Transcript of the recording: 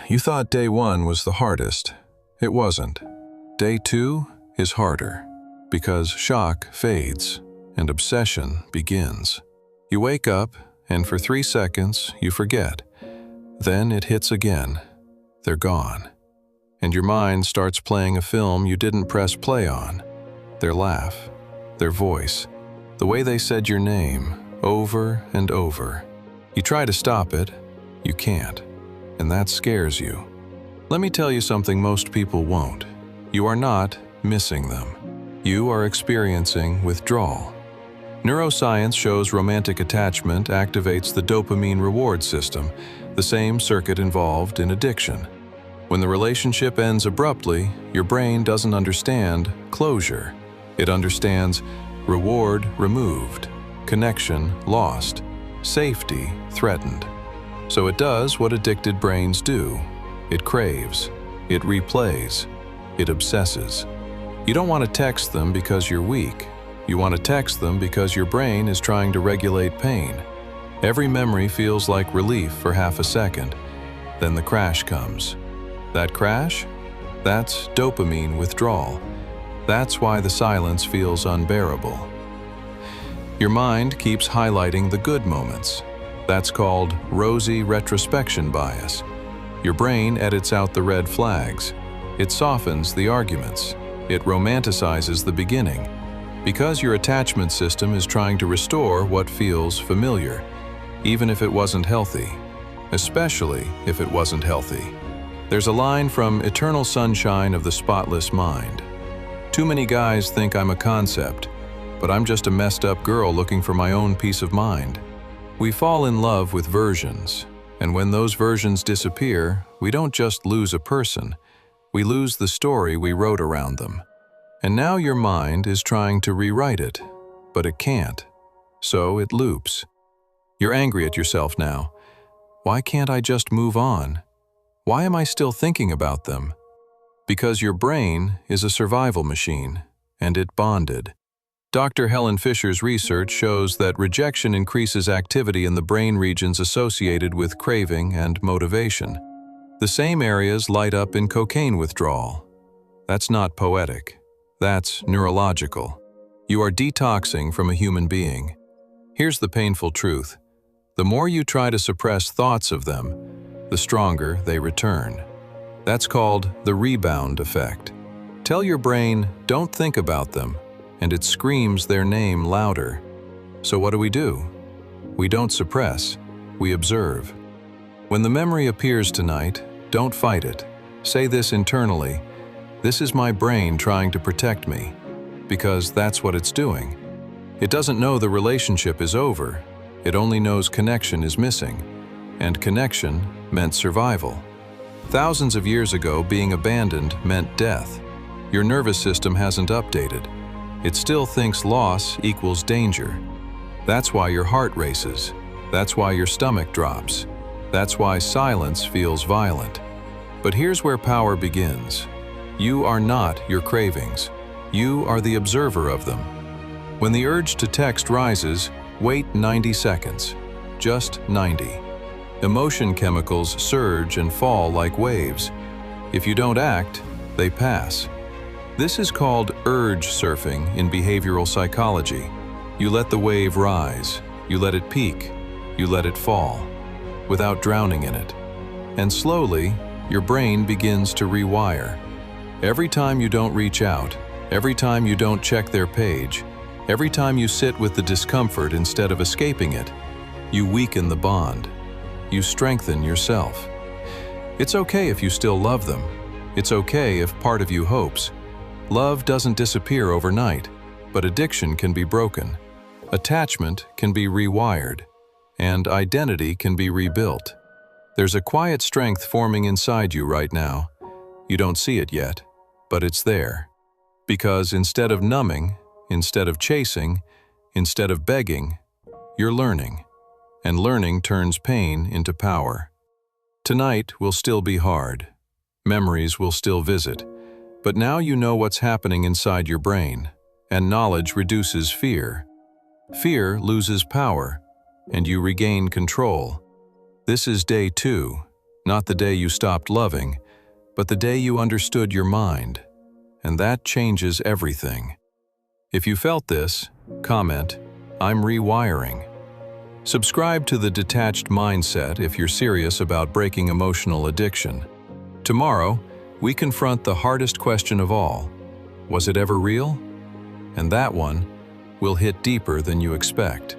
You thought day 1 was the hardest. It wasn't. Day 2 is harder, because shock fades and obsession begins. You wake up, and for 3 seconds you forget. Then it hits again. They're gone. And your mind starts playing a film you didn't press play on. Their laugh, their voice, the way they said your name, over and over. You try to stop it, you can't, and that scares you. Let me tell you something most people won't. You are not missing them. You are experiencing withdrawal. Neuroscience shows romantic attachment activates the dopamine reward system, the same circuit involved in addiction. When the relationship ends abruptly, your brain doesn't understand closure. It understands reward removed, connection lost, safety threatened. So it does what addicted brains do. It craves, it replays, it obsesses. You don't want to text them because you're weak. You want to text them because your brain is trying to regulate pain. Every memory feels like relief for half a second. Then the crash comes. That crash? That's dopamine withdrawal. That's why the silence feels unbearable. Your mind keeps highlighting the good moments. That's called rosy retrospection bias. Your brain edits out the red flags. It softens the arguments. It romanticizes the beginning. Because your attachment system is trying to restore what feels familiar, even if it wasn't healthy. Especially if it wasn't healthy. There's a line from Eternal Sunshine of the Spotless Mind. Too many guys think I'm a concept, but I'm just a messed up girl looking for my own peace of mind. We fall in love with versions, and when those versions disappear, we don't just lose a person, we lose the story we wrote around them. And now your mind is trying to rewrite it, but it can't. So it loops. You're angry at yourself now. Why can't I just move on? Why am I still thinking about them? Because your brain is a survival machine, and it bonded. Dr. Helen Fisher's research shows that rejection increases activity in the brain regions associated with craving and motivation. The same areas light up in cocaine withdrawal. That's not poetic. That's neurological. You are detoxing from a human being. Here's the painful truth. The more you try to suppress thoughts of them, the stronger they return. That's called the rebound effect. Tell your brain, don't think about them, and it screams their name louder. So what do? We don't suppress, we observe. When the memory appears tonight, don't fight it. Say this internally, this is my brain trying to protect me, because that's what it's doing. It doesn't know the relationship is over, it only knows connection is missing, and connection meant survival. Thousands of years ago, being abandoned meant death. Your nervous system hasn't updated. It still thinks loss equals danger. That's why your heart races. That's why your stomach drops. That's why silence feels violent. But here's where power begins. You are not your cravings. You are the observer of them. When the urge to text rises, wait 90 seconds. Just 90. Emotion chemicals surge and fall like waves. If you don't act, they pass. This is called urge surfing in behavioral psychology. You let the wave rise, you let it peak, you let it fall, without drowning in it. And slowly, your brain begins to rewire. Every time you don't reach out, every time you don't check their page, every time you sit with the discomfort instead of escaping it, you weaken the bond. You strengthen yourself. It's okay if you still love them. It's okay if part of you hopes. Love doesn't disappear overnight, but addiction can be broken. Attachment can be rewired, and identity can be rebuilt. There's a quiet strength forming inside you right now. You don't see it yet, but it's there. Because instead of numbing, instead of chasing, instead of begging, you're learning. And learning turns pain into power. Tonight will still be hard. Memories will still visit. But now you know what's happening inside your brain, and knowledge reduces fear. Fear loses power, and you regain control. This is day 2. Not the day you stopped loving, but the day you understood your mind. And that changes everything. If you felt this, comment, "I'm rewiring." Subscribe to the Detached Mindset if you're serious about breaking emotional addiction. Tomorrow, we confront the hardest question of all. Was it ever real? And that one will hit deeper than you expect.